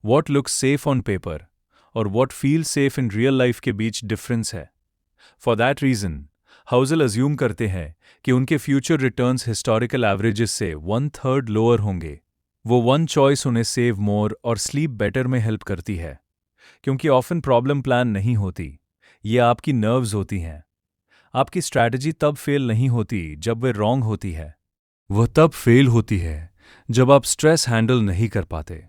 what looks safe on paper और what feel safe in real life के बीच डिफरेंस है। For that reason Housel assume करते हैं कि उनके फ्यूचर रिटर्न्स हिस्टोरिकल एवरेजेस से 1/3 लोअर होंगे। वो वन चॉइस उन्हें सेव मोर और स्लीप बेटर में हेल्प करती है, क्योंकि ऑफन प्रॉब्लम प्लान नहीं होती, ये आपकी नर्व्स होती हैं। आपकी स्ट्रैटेजी तब फेल नहीं होती जब वे रॉन्ग होती है, वह तब फेल होती है जब आप स्ट्रेस हैंडल नहीं कर पाते।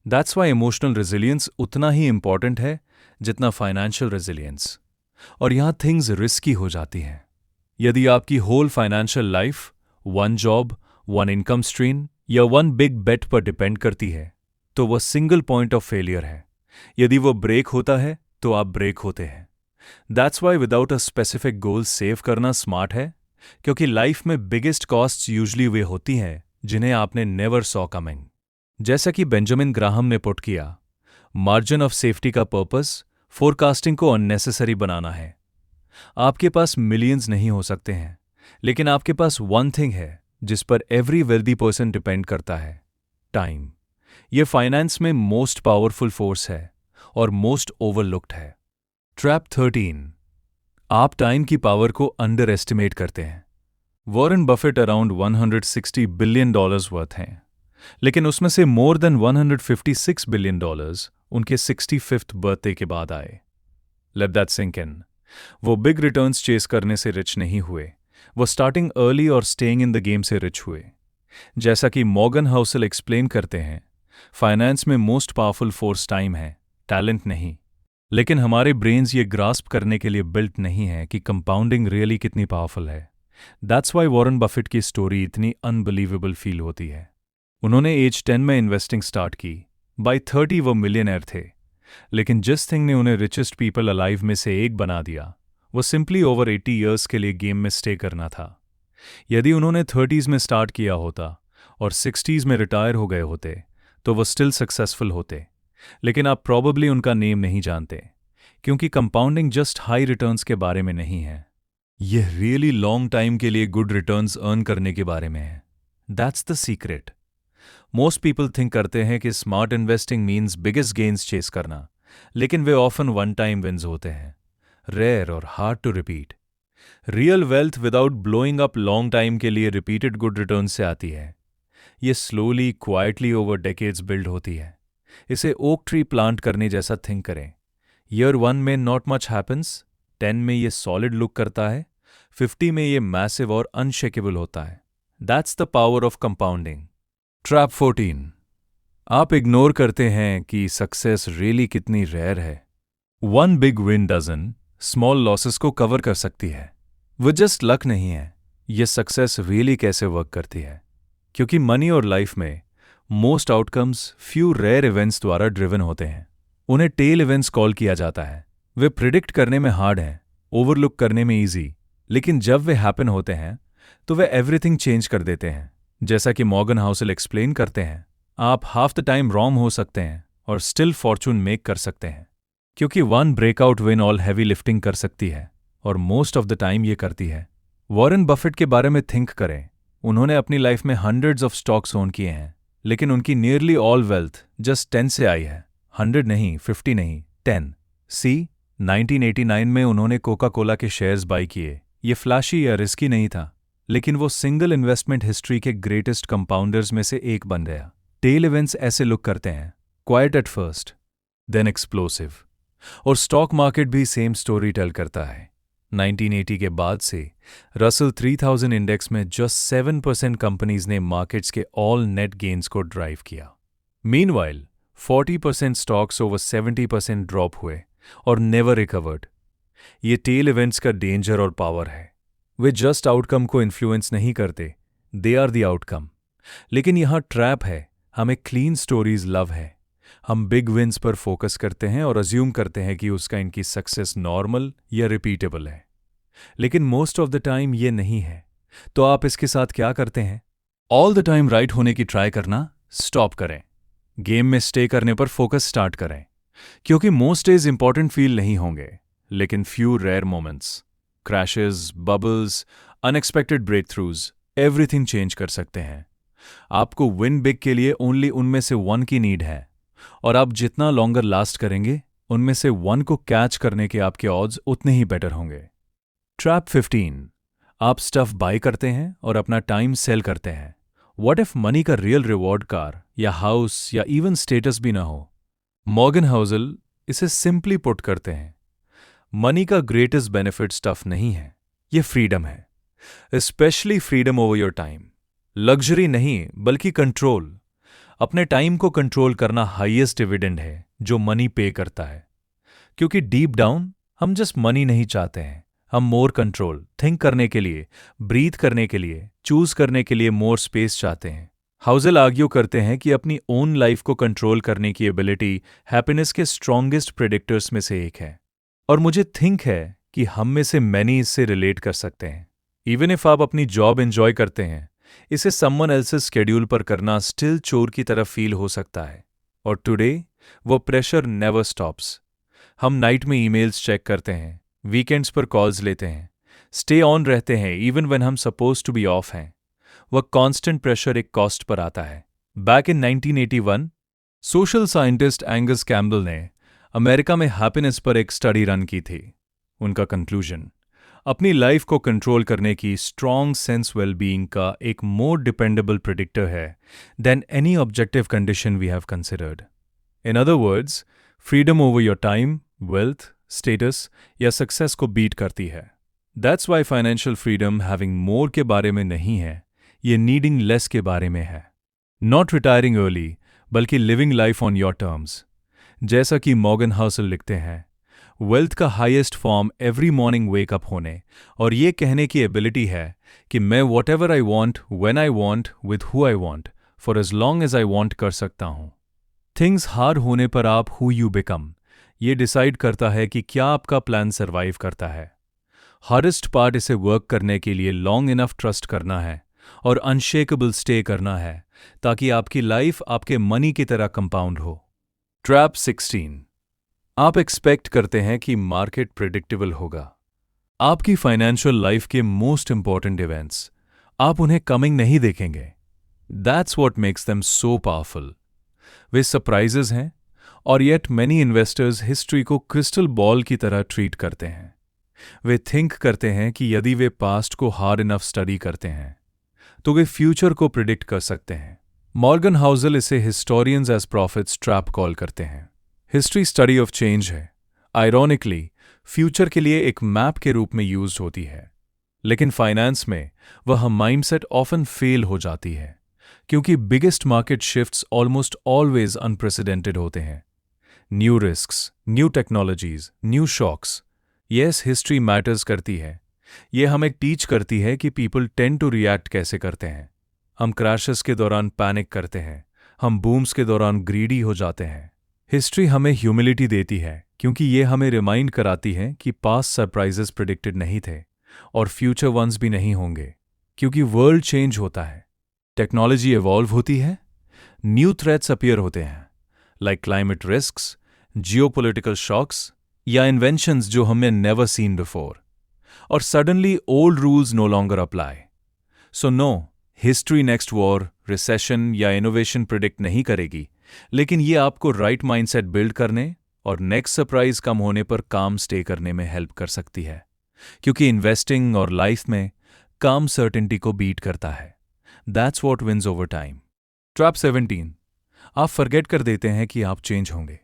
दैट्स वाई इमोशनल रेजिलियंस उतना ही इंपॉर्टेंट है जितना फाइनेंशियल रेजिलियंस। और यहां थिंग्स रिस्की हो जाती हैं। यदि आपकी whole financial life one job, one income stream या वन बिग बेट पर डिपेंड करती है, तो वह सिंगल पॉइंट ऑफ फेलियर है। यदि वो ब्रेक होता है तो आप ब्रेक होते हैं। That's why without a specific goal save करना स्मार्ट है, क्योंकि लाइफ में बिगेस्ट कॉस्ट्स यूजुअली वे होती हैं जिन्हें आपने नेवर सॉ कमिंग। जैसा कि बेंजामिन ग्राहम ने पुट किया, मार्जिन ऑफ सेफ्टी का पर्पस फोरकास्टिंग को अननेसेसरी बनाना है। आपके पास मिलियंस नहीं हो सकते हैं, लेकिन आपके पास वन थिंग है जिस पर एवरी वेल्दी पर्सन डिपेंड करता है, टाइम। यह फाइनेंस में मोस्ट पावरफुल फोर्स है और मोस्ट ओवरलुक्ड है। ट्रैप 13, आप टाइम की पावर को अंडर एस्टिमेट करते हैं। Warren Buffett around $160 billion worth हैं, लेकिन उसमें से मोर देन $156 बिलियन उनके 65th बर्थडे के बाद आए। Let that sink in. वो बिग रिटर्न्स चेस करने से रिच नहीं हुए, वो स्टार्टिंग अर्ली और स्टेइंग इन द गेम से रिच हुए। जैसा कि मॉर्गन हाउसेल एक्सप्लेन करते हैं, फाइनेंस में मोस्ट पावरफुल फोर्स टाइम है, टैलेंट नहीं। लेकिन हमारे ब्रेन्स ये ग्रास्प करने के लिए बिल्ट नहीं है कि कंपाउंडिंग रियली कितनी पावरफुल है। दैट्स वाई वॉरेन बफेट की स्टोरी इतनी अनबिलीवेबल फील होती है। उन्होंने एज 10 में इन्वेस्टिंग स्टार्ट की, बाय 30 वो मिलियनर थे, लेकिन जिस थिंग ने उन्हें रिचेस्ट पीपल अलाइव में से एक बना दिया, वो सिंपली ओवर 80 ईयर्स के लिए गेम में स्टे करना था। यदि उन्होंने 30s में स्टार्ट किया होता और 60s में रिटायर हो गए होते, तो वो स्टिल सक्सेसफुल होते। लेकिन आप प्रॉबेबली उनका नेम नहीं जानते, क्योंकि कंपाउंडिंग जस्ट हाई रिटर्न्स के बारे में नहीं है, यह रियली लॉन्ग टाइम के लिए गुड रिटर्न्स अर्न करने के बारे में है। That's the secret. Most people think करते हैं कि smart investing means biggest gains chase करना, लेकिन वे ऑफन वन टाइम विन्स होते हैं, रेयर और hard to repeat. Real wealth without blowing up long time के लिए रिपीटेड गुड रिटर्न से आती है। ये slowly quietly over decades build होती है। इसे ओक ट्री प्लांट करने जैसा थिंक करें। ईयर 1 में नॉट मच हैपन्स, 10 में ये सॉलिड लुक करता है, 50 में ये मैसिव और अनशेकेबल होता है। That's the power of compounding. Trap 14। आप इग्नोर करते हैं कि सक्सेस रियली कितनी रेयर है। One big win dozen small losses को कवर कर सकती है। वो जस्ट लक नहीं है, ये सक्सेस रियली कैसे वर्क करती है। क्योंकि मनी और लाइफ में most outcomes few rare events द्वारा ड्रिवन होते हैं। उन्हें टेल इवेंट्स कॉल किया जाता है। वे प्रिडिक्ट करने में हार्ड हैं, ओवरलुक करने में ईजी, लेकिन जब वे हैपन होते हैं तो वे एवरीथिंग चेंज कर देते हैं। जैसा कि मॉर्गन हाउसल एक्सप्लेन करते हैं, आप हाफ द टाइम रॉन्ग हो सकते हैं और स्टिल फॉर्चून मेक कर सकते हैं। क्योंकि one breakout win all heavy lifting कर सकती है, और मोस्ट ऑफ द टाइम ये करती है। वॉरेन बफेट के बारे में थिंक करें। उन्होंने अपनी लाइफ में हंड्रेड्स ऑफ स्टॉक्स ओन किए हैं, लेकिन उनकी नियरली ऑल वेल्थ जस्ट 10 से आई है। 100 नहीं, 50 नहीं, 10। 1989 में उन्होंने कोका कोला के शेयर्स बाई किए। ये फ्लैशी या रिस्की नहीं था, लेकिन वो सिंगल इन्वेस्टमेंट हिस्ट्री के ग्रेटेस्ट कंपाउंडर्स में से एक बन गया। टेल इवेंट्स ऐसे लुक करते हैं, quiet at first then explosive. और स्टॉक मार्केट भी सेम स्टोरी टेल करता है। 1980 के बाद से रसल 3000 इंडेक्स में जस्ट 7% कंपनीज ने मार्केट्स के ऑल नेट गेन्स को ड्राइव किया। मीनवाइल 40% स्टॉक्स ओवर 70% ड्रॉप हुए और नेवर रिकवर्ड। ये टेल इवेंट्स का डेंजर और पावर है। वे जस्ट आउटकम को इन्फ्लुएंस नहीं करते, दे आर द आउटकम। लेकिन यहां ट्रैप है, हमें क्लीन स्टोरीज लव है। हम बिग विन्स पर फोकस करते हैं और अज्यूम करते हैं कि उसका इनकी सक्सेस नॉर्मल या रिपीटेबल है, लेकिन मोस्ट ऑफ द टाइम ये नहीं है। तो आप इसके साथ क्या करते हैं? ऑल द टाइम राइट होने की ट्राई करना स्टॉप करें। गेम में स्टे करने पर फोकस स्टार्ट करें, क्योंकि मोस्ट डेज इंपॉर्टेंट फील नहीं होंगे, लेकिन few rare moments, crashes, bubbles, unexpected breakthroughs everything change कर सकते हैं। आपको विन बिग के लिए ओनली उनमें से वन की नीड है, और आप जितना लॉन्गर लास्ट करेंगे, उनमें से वन को कैच करने के आपके ऑड्स उतने ही बेटर होंगे। ट्रैप 15। आप स्टफ बाय करते हैं और अपना टाइम सेल करते हैं। व्हाट इफ मनी का रियल रिवॉर्ड कार या हाउस या इवन स्टेटस भी ना हो? मॉर्गन हाउसल इसे सिंपली पुट करते हैं, मनी का ग्रेटेस्ट बेनिफिट स्टफ नहीं है, ये फ्रीडम है। Specially freedom over your time. Luxury नहीं बल्कि कंट्रोल। अपने टाइम को कंट्रोल करना हाईएस्ट डिविडेंड है जो मनी पे करता है। क्योंकि डीप डाउन हम जस्ट मनी नहीं चाहते हैं, हम मोर कंट्रोल, थिंक करने के लिए, ब्रीथ करने के लिए, चूज करने के लिए मोर स्पेस चाहते हैं। हाउसल आर्ग्यू करते हैं कि अपनी ओन लाइफ को कंट्रोल करने की एबिलिटी हैप्पीनेस के स्ट्रॉन्गेस्ट प्रेडिक्टर्स में से एक है। और मुझे थिंक है कि हम में से मैनी इससे रिलेट कर सकते हैं। इवन इफ आप अपनी जॉब एंजॉय करते हैं, इसे समवन एल्सेस स्केड्यूल पर करना स्टिल चोर की तरह फील हो सकता है। और टुडे वो प्रेशर नेवर स्टॉप्स। हम नाइट में ईमेल्स चेक करते हैं, वीकेंड्स पर कॉल्स लेते हैं, स्टे ऑन रहते हैं इवन व्हेन हम सपोज टू बी ऑफ हैं। वह कांस्टेंट प्रेशर एक कॉस्ट पर आता है। Back in 1981 social scientist Angus Campbell ने अमेरिका में हैप्पीनेस पर एक स्टडी रन की थी। उनका कंक्लूजन, अपनी लाइफ को कंट्रोल करने की स्ट्रॉन्ग सेंस वेलबीइंग का एक मोर डिपेंडेबल प्रेडिक्टर है then any objective condition we have considered. In other words, freedom over your time, wealth, status या सक्सेस को बीट करती है। That's why financial freedom having more के बारे में नहीं है, ये नीडिंग लेस के बारे में है। नॉट रिटायरिंग अर्ली बल्कि living life on your terms. जैसा कि मॉर्गन हाउसल लिखते हैं, वेल्थ का highest form every morning wake up होने और ये कहने की एबिलिटी है कि मैं whatever I want, when I want, with who I want, for as long as I want कर सकता हूँ। थिंग्स हार्ड होने पर आप हु यू बिकम, ये डिसाइड करता है कि क्या आपका प्लान सर्वाइव करता है। हार्डेस्ट पार्ट इसे वर्क करने के लिए लॉन्ग इनफ ट्रस्ट करना है और अनशेकेबल स्टे करना है, ताकि आपकी लाइफ आपके मनी की तरह कंपाउंड हो। ट्रैप 16। आप एक्सपेक्ट करते हैं कि मार्केट प्रेडिक्टेबल होगा। आपकी फाइनेंशियल लाइफ के मोस्ट इंपॉर्टेंट इवेंट्स, आप उन्हें कमिंग नहीं देखेंगे। That's what makes them so powerful. Way surprises हैं, और येट मैनी इन्वेस्टर्स हिस्ट्री को क्रिस्टल बॉल की तरह ट्रीट करते हैं। वे थिंक करते हैं कि यदि वे पास्ट को हार्ड इनफ स्टडी करते हैं तो वे फ्यूचर को प्रिडिक्ट कर सकते हैं। मॉर्गन हाउसल इसे historians as prophets trap call करते हैं। हिस्ट्री स्टडी ऑफ चेंज है। आयरॉनिकली फ्यूचर के लिए एक मैप के रूप में यूज होती है, लेकिन फाइनेंस में वह माइंडसेट ऑफन फेल हो जाती है, क्योंकि biggest market shifts almost always unprecedented होते हैं। New risks, new technologies, new shocks. Yes, history matters करती है। यह हमें टीच करती है कि पीपल टेंड टू रिएक्ट कैसे करते हैं। हम क्रैशेस के दौरान पैनिक करते हैं, हम बूम्स के दौरान ग्रीडी हो जाते हैं। हिस्ट्री हमें ह्यूमिलिटी देती है, क्योंकि ये हमें रिमाइंड कराती है कि पास्ट सरप्राइजेस प्रिडिक्टेड नहीं थे और फ्यूचर वंस भी नहीं होंगे, क्योंकि वर्ल्ड चेंज होता है, टेक्नोलॉजी इवॉल्व होती है, न्यू थ्रेट्स अपीयर होते हैं, like climate risks, geopolitical shocks या इन्वेंशंस जो हमने नेवर सीन बिफोर, और suddenly old rules no longer apply. So no, history next war, recession या इनोवेशन प्रिडिक्ट नहीं करेगी, लेकिन ये आपको राइट माइंडसेट बिल्ड करने और नेक्स्ट सरप्राइज कम होने पर काम स्टे करने में हेल्प कर सकती है, क्योंकि इन्वेस्टिंग और लाइफ में काम सर्टेनिटी को बीट करता है। That's what wins over time. Trap 17। आप फॉरगेट कर देते हैं कि आप चेंज होंगे।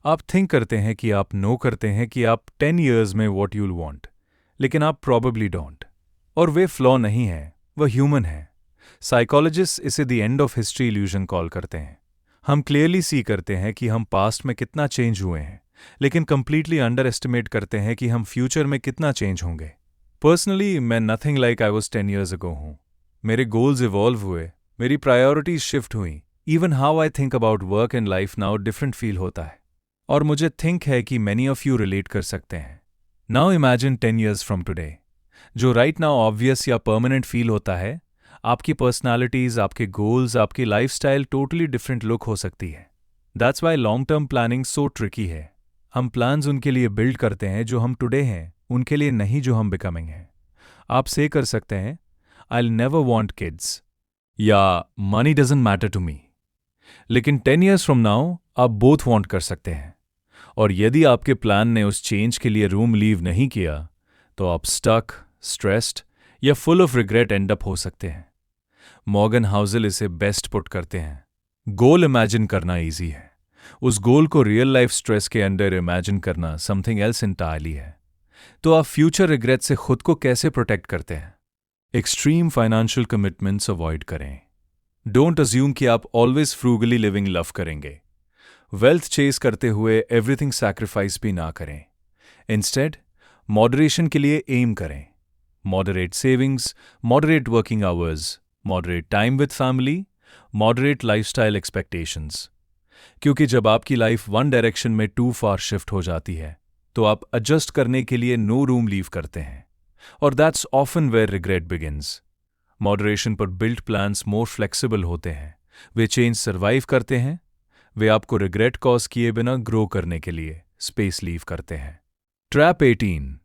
आप थिंक करते हैं कि आप नो करते हैं कि आप 10 years में वॉट यूल वॉन्ट, लेकिन आप प्रॉबेबली डोंट। और वे फ्लॉ नहीं है, वह ह्यूमन है। साइकोलॉजिस्ट इसे the end of history illusion call करते हैं। हम क्लियरली सी करते हैं कि हम पास्ट में कितना चेंज हुए हैं, लेकिन कंप्लीटली अंडर एस्टिमेट करते हैं कि हम फ्यूचर में कितना चेंज होंगे। पर्सनली मैं nothing like I was 10 years ago हूँ। मेरे गोल्स इवॉल्व हुए, मेरी प्रायोरिटीज शिफ्ट हुई, even how I think about work and life now different feel होता है। और मुझे थिंक है कि मैनी ऑफ यू रिलेट कर सकते हैं। Now imagine 10 years from today. जो राइट नाउ ऑब्वियस या परमानेंट फील होता है, आपकी पर्सनालिटीज, आपके गोल्स, आपकी लाइफस्टाइल टोटली डिफरेंट लुक हो सकती है। That's Y long term planning so tricky है। हम प्लान्स उनके लिए बिल्ड करते हैं जो हम टुडे हैं, उनके लिए नहीं जो हम बिकमिंग हैं। आप से कर सकते हैं, I will never want kids, या money doesn't matter to me, लेकिन 10 years फ्रॉम नाउ आप बोथ वॉन्ट कर सकते हैं। और यदि आपके प्लान ने उस चेंज के लिए रूम लीव नहीं किया, तो आप स्टक, स्ट्रेस्ड या full of regret and up हो सकते हैं। मॉर्गन हाउसल इसे बेस्ट पुट करते हैं, गोल इमेजिन करना इजी है, उस गोल को रियल लाइफ स्ट्रेस के अंडर इमेजिन करना समथिंग एल्स इंटायरली है। तो आप फ्यूचर रिग्रेट से खुद को कैसे प्रोटेक्ट करते हैं? एक्सट्रीम फाइनेंशियल कमिटमेंट्स अवॉइड करें। डोंट अज्यूम कि आप ऑलवेज फ्रूगली लिविंग लव करेंगे। वेल्थ चेस करते हुए एवरीथिंग सैक्रिफाइस भी ना करें। इंस्टेड मॉडरेशन के लिए एम करें। Moderate savings, moderate working hours, moderate time with family, moderate lifestyle expectations. क्योंकि जब आपकी लाइफ वन डायरेक्शन में टू फार शिफ्ट हो जाती है, तो आप एडजस्ट करने के लिए नो रूम लीव करते हैं, और that's often where regret begins. Moderation पर बिल्ट प्लान्स मोर फ्लेक्सिबल होते हैं, वे चेंज सर्वाइव करते हैं, वे आपको रिग्रेट कॉज किए बिना ग्रो करने के लिए स्पेस लीव करते हैं। ट्रैप 18।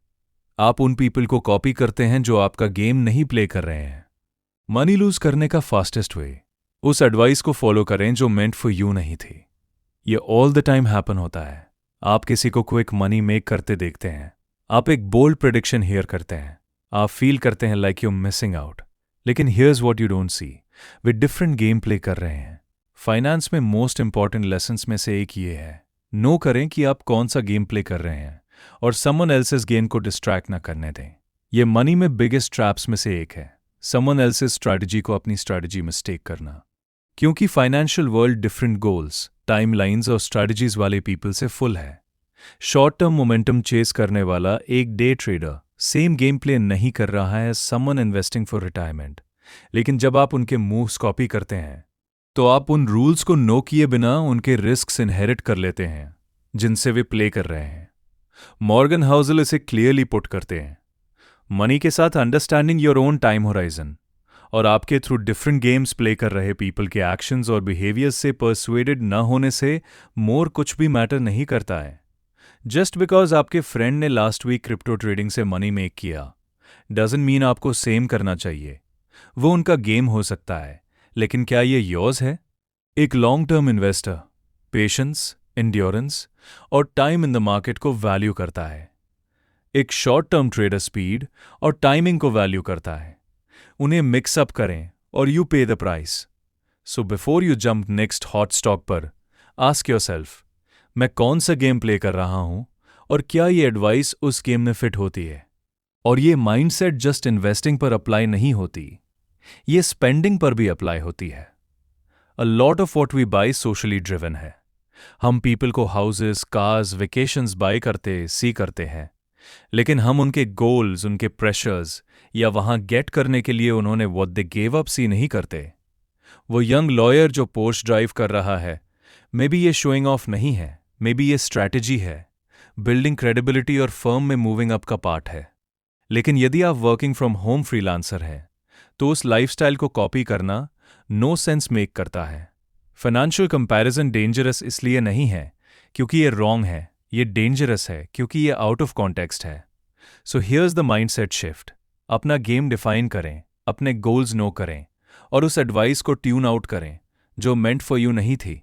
आप उन पीपल को कॉपी करते हैं जो आपका गेम नहीं प्ले कर रहे हैं। मनी लूज करने का फास्टेस्ट वे, उस एडवाइस को फॉलो करें जो मेंट फॉर यू नहीं थी। ये ऑल द टाइम हैपन होता है। आप किसी को क्विक मनी मेक करते देखते हैं, आप एक बोल्ड प्रेडिक्शन हियर करते हैं, आप फील करते हैं लाइक यू मिसिंग आउट, लेकिन here's what you don't see, वे डिफरेंट गेम प्ले कर रहे हैं। फाइनेंस में मोस्ट इंपॉर्टेंट लेसन्स में से एक ये है, नो करें कि आप कौन सा गेम प्ले कर रहे हैं और समवन एल्सेस गेम को डिस्ट्रैक्ट ना करने दें। ये मनी में बिगेस्ट ट्रैप्स में से एक है, समवन एल्सेस स्ट्रैटेजी को अपनी स्ट्रैटेजी मिस्टेक करना। क्योंकि financial world different goals, timelines और स्ट्रैटेजीज वाले पीपल से फुल है। शॉर्ट टर्म मोमेंटम चेस करने वाला एक day trader same game play नहीं कर रहा है समवन इन्वेस्टिंग फॉर रिटायरमेंट। लेकिन जब आप उनके मूव्स कॉपी करते हैं, तो आप उन रूल्स को नो किए बिना उनके रिस्क्स इनहेरिट कर लेते हैं जिनसे वे प्ले कर रहे हैं। मॉर्गन हाउसल इसे क्लियरली पुट करते हैं, मनी के साथ understanding your own time horizon और आपके थ्रू डिफरेंट गेम्स प्ले कर रहे पीपल के एक्शंस और बिहेवियर्स से परसुएडेड न होने से मोर कुछ भी मैटर नहीं करता है। जस्ट बिकॉज आपके फ्रेंड ने लास्ट वीक क्रिप्टो ट्रेडिंग से मनी मेक किया डजंट मीन आपको सेम करना चाहिए। वो उनका गेम हो सकता है, लेकिन क्या ये योर्स है? एक long term investor patience, endurance और टाइम इन द मार्केट को वैल्यू करता है। एक शॉर्ट टर्म ट्रेडर स्पीड और टाइमिंग को वैल्यू करता है। उन्हें मिक्सअप करें और यू पे the price. So before you jump next hot stock पर, आस्क योरसेल्फ, मैं कौन सा गेम प्ले कर रहा हूं और क्या ये एडवाइस उस गेम में फिट होती है। और ये माइंडसेट जस्ट इन्वेस्टिंग पर अप्लाई नहीं होती, ये स्पेंडिंग पर भी अप्लाई होती है। A lot of what we buy socially driven है। हम पीपल को हाउसेस, कार्स, वेकेशंस बाय करते हैं, लेकिन हम उनके गोल्स, उनके प्रेशर्स या वहां गेट करने के लिए उन्होंने व्हाट दे गेव अप सी नहीं करते। वो यंग लॉयर जो पोर्श ड्राइव कर रहा है, मे बी ये शोइंग ऑफ नहीं है, मे बी ये स्ट्रैटेजी है, बिल्डिंग क्रेडिबिलिटी और फर्म में मूविंग अप का पार्ट है। लेकिन यदि आप वर्किंग फ्रॉम होम फ्रीलांसर हैं, तो उस लाइफस्टाइल को कॉपी करना नो सेंस मेक करता है। फाइनेंशियल कंपैरिजन डेंजरस इसलिए नहीं है क्योंकि ये रॉन्ग है, ये डेंजरस है क्योंकि ये आउट ऑफ कॉन्टेक्स्ट है। So here's the mindset shift. अपना गेम डिफाइन करें, अपने गोल्स नो करें और उस एडवाइस को ट्यून आउट करें जो मेंट फॉर यू नहीं थी।